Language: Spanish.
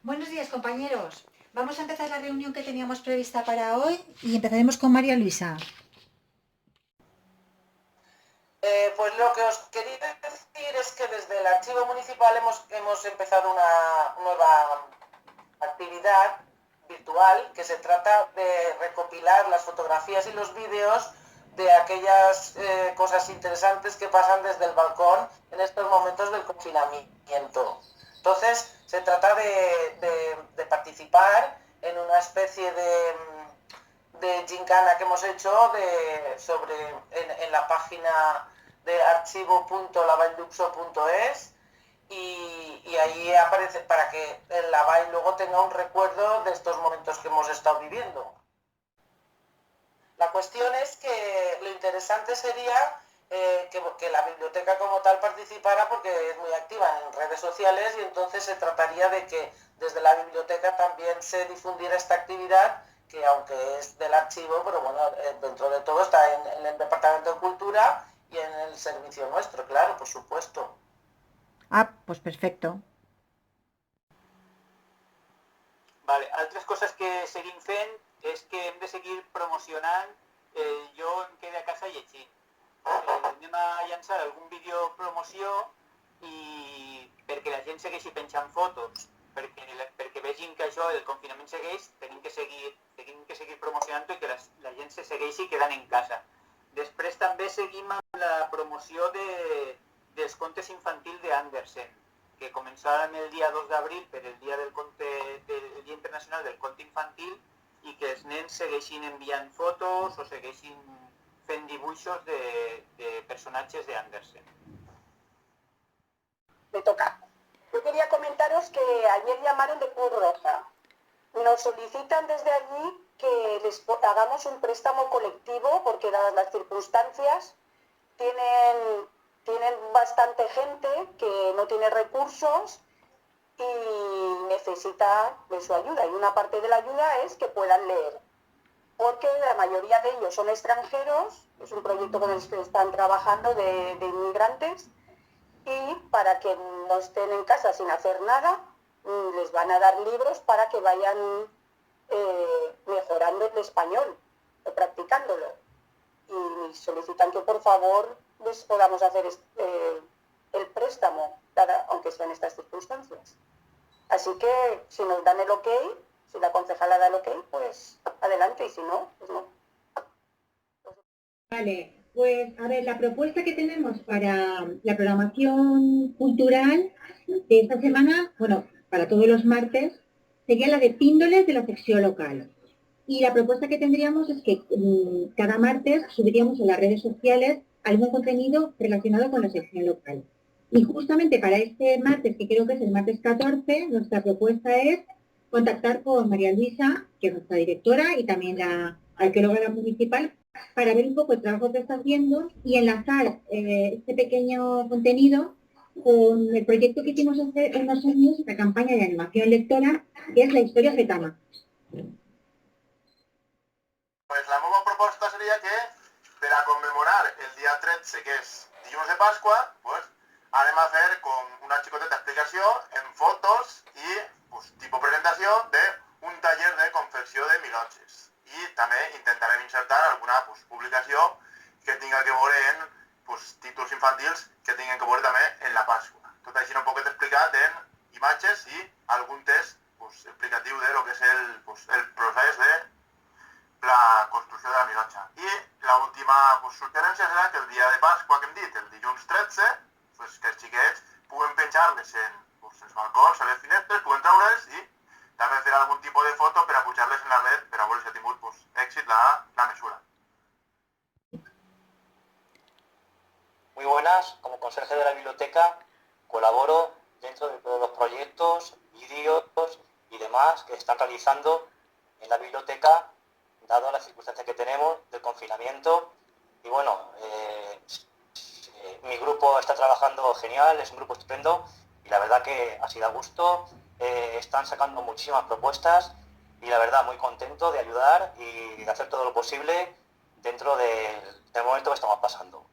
Buenos días, compañeros. Vamos a empezar la reunión que teníamos prevista para hoy y empezaremos con María Luisa. Pues lo que os quería decir es que desde el archivo municipal hemos empezado una nueva actividad virtual que se trata de recopilar las fotografías y los vídeos de aquellas cosas interesantes que pasan desde el balcón en estos momentos del confinamiento. Entonces, se trata de participar en una especie de gincana que hemos hecho en la página de archivo.lavalduxo.es y ahí aparece para que la Vall luego tenga un recuerdo de estos momentos que hemos estado viviendo. La cuestión es que lo interesante sería que la biblioteca como tal participara porque es muy activa en redes sociales y entonces se trataría de que desde la biblioteca también se difundiera esta actividad que aunque es del archivo, pero bueno, dentro de todo está en el Departamento de Cultura y en el servicio nuestro, claro, por supuesto. Pues perfecto. Vale, altres coses que seguim fent és que hem de seguir promocionant Jo em quede a casa llegint. Anem a llançar algun vídeo promoció i perquè la gent segueixi penjant fotos, perquè vegin que això, el confinament segueix, tenim que seguir promocionant-ho i que la gent se segueixi quedant en casa. Després també seguim amb la promoció dels contes infantils d'Andersen, que començaran el dia 2 d'abril per el dia del Dia Internacional del Conte Infantil i que els nens segueixin enviant fotos o segueixin fent dibuixos de personatges de Andersen. Me toca. Yo quería comentaros que ayer llamaron de Cruz Roja. Nos solicitan desde allí que les hagamos un préstamo colectivo porque dadas las circunstancias tienen bastante gente que no tiene recursos y necesita de su ayuda. Y una parte de la ayuda es que puedan leer. Porque la mayoría de ellos son extranjeros, es un proyecto con el que están trabajando de inmigrantes, y para que no estén en casa sin hacer nada, les van a dar libros para que vayan mejorando el español, practicándolo. Y solicitan que por favor les podamos hacer el préstamo, aunque sea en estas circunstancias. Así que si nos dan el ok, si la concejala da el ok, pues adelante, y si no, pues no. Vale, pues a ver, la propuesta que tenemos para la programación cultural de esta semana, bueno, para todos los martes, sería la de píndoles de la sección local. Y la propuesta que tendríamos es que cada martes subiríamos en las redes sociales algún contenido relacionado con la sección local. Y justamente para este martes, que creo que es el martes 14, nuestra propuesta es contactar con María Luisa, que es nuestra directora, y también la arqueóloga municipal, para ver un poco el trabajo que está haciendo y enlazar este pequeño contenido con el proyecto que hicimos hace unos años, la campaña de animación lectora, que es la historia Fetama. Pues la meva proposta seria que, per a commemorar el dia 13, que és dilluns de Pasqua, pues, anem a fer com una xicoteta explicació en fotos i tipus presentació d'un taller de confecció de milonges. I també intentarem insertar alguna publicació que tinga que veure en títols infantils que tinguin que veure també en la Pasqua. Tot així un poquet explicat en imatges i algun text explicatiu de lo que és el procés de la construcció de la milonxa. I l'última suggerència serà que el dia de Pasqua que hem dit, el dilluns 13, que els xiquets puguen penjar-les en els balcons, a les finestres, puguen treure's i també fer algun tipus de foto per a pujar-les en la red per a veure si ha tingut èxit la mesura. Muy buenas, como conserje de la biblioteca colaboro dentro de todos los proyectos, vídeos y demás que están realizando en la biblioteca, dado las circunstancias que tenemos del confinamiento. Y bueno, mi grupo está trabajando genial, es un grupo estupendo y la verdad que ha sido a gusto. Están sacando muchísimas propuestas y la verdad muy contento de ayudar y de hacer todo lo posible dentro del momento que estamos pasando.